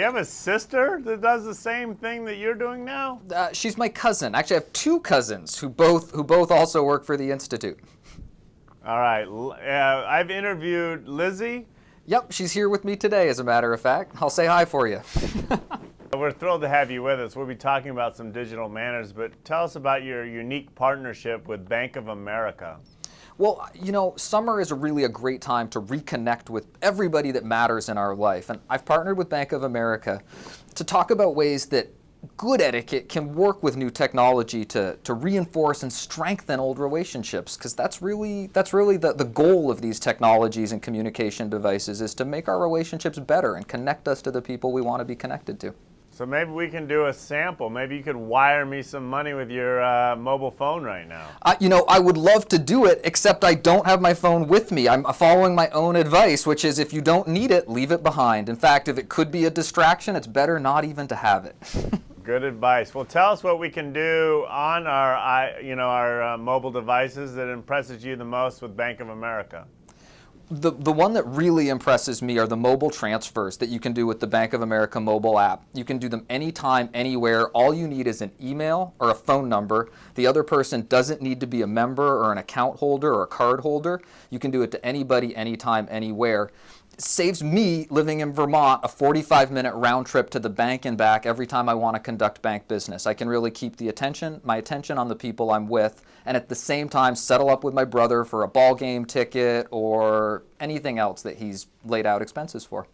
have a sister that does the same thing that you're doing now? She's my cousin. Actually, I have two cousins who both also work for the Institute. All right. I've interviewed Lizzie. Yep, she's here with me today, as a matter of fact. I'll say hi for you. We're thrilled to have you with us. We'll be talking about some digital manners, but tell us about your unique partnership with Bank of America. Well, you know, summer is really a great time to reconnect with everybody that matters in our life. And I've partnered with Bank of America to talk about ways that good etiquette can work with new technology to reinforce and strengthen old relationships, because that's really the goal of these technologies and communication devices, is to make our relationships better and connect us to the people we want to be connected to. So maybe we can do a sample. Maybe you could wire me some money with your mobile phone right now. You know, I would love to do it, except I don't have my phone with me. I'm following my own advice, which is if you don't need it, leave it behind. In fact, if it could be a distraction, it's better not even to have it. Good advice. Well, tell us what we can do on our mobile devices that impresses you the most with Bank of America. The one that really impresses me are the mobile transfers that you can do with the Bank of America mobile app. You can do them anytime, anywhere. All you need is an email or a phone number. The other person doesn't need to be a member or an account holder or a card holder. You can do it to anybody, anytime, anywhere. It saves me, living in Vermont, a 45-minute round trip to the bank and back every time I want to conduct bank business. I can really keep my attention on the people I'm with, and at the same time settle up with my brother for a ball game ticket or anything else that he's laid out expenses for.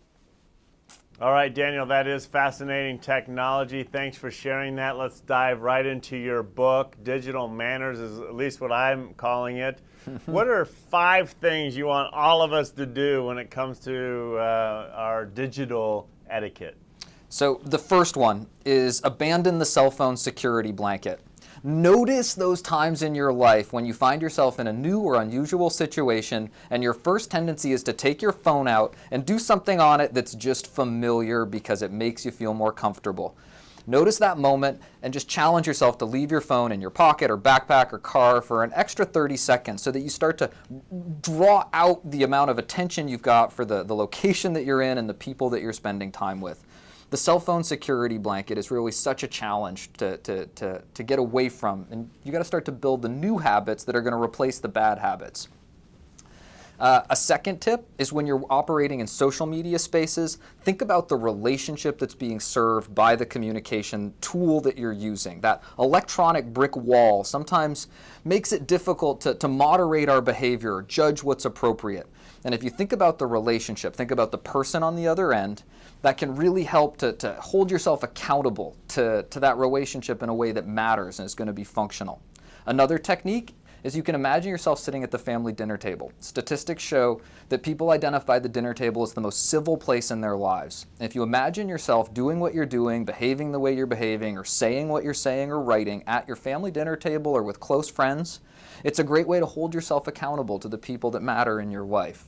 All right, Daniel, that is fascinating technology. Thanks for sharing that. Let's dive right into your book. Digital Manners is at least what I'm calling it. What are 5 things you want all of us to do when it comes to our digital etiquette? So the first one is abandon the cell phone security blanket. Notice those times in your life when you find yourself in a new or unusual situation and your first tendency is to take your phone out and do something on it that's just familiar because it makes you feel more comfortable. Notice that moment and just challenge yourself to leave your phone in your pocket or backpack or car for an extra 30 seconds so that you start to draw out the amount of attention you've got for the location that you're in and the people that you're spending time with. The cell phone security blanket is really such a challenge to get away from, and you got to start to build the new habits that are going to replace the bad habits. A second tip is when you're operating in social media spaces, think about the relationship that's being served by the communication tool that you're using. That electronic brick wall sometimes makes it difficult to moderate our behavior or judge what's appropriate. And if you think about the relationship, think about the person on the other end, that can really help to hold yourself accountable to that relationship in a way that matters and is going to be functional. Another technique is you can imagine yourself sitting at the family dinner table. Statistics show that people identify the dinner table as the most civil place in their lives. And if you imagine yourself doing what you're doing, behaving the way you're behaving, or saying what you're saying or writing at your family dinner table or with close friends, it's a great way to hold yourself accountable to the people that matter in your life.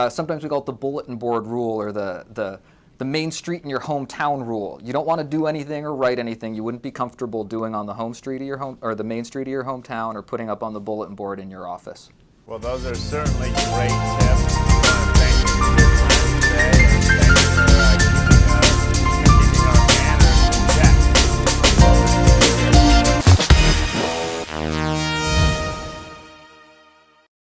Sometimes we call it the bulletin board rule or the main street in your hometown rule. You don't want to do anything or write anything you wouldn't be comfortable doing on the home street of your home or the main street of your hometown or putting up on the bulletin board in your office. Well, those are certainly great tips.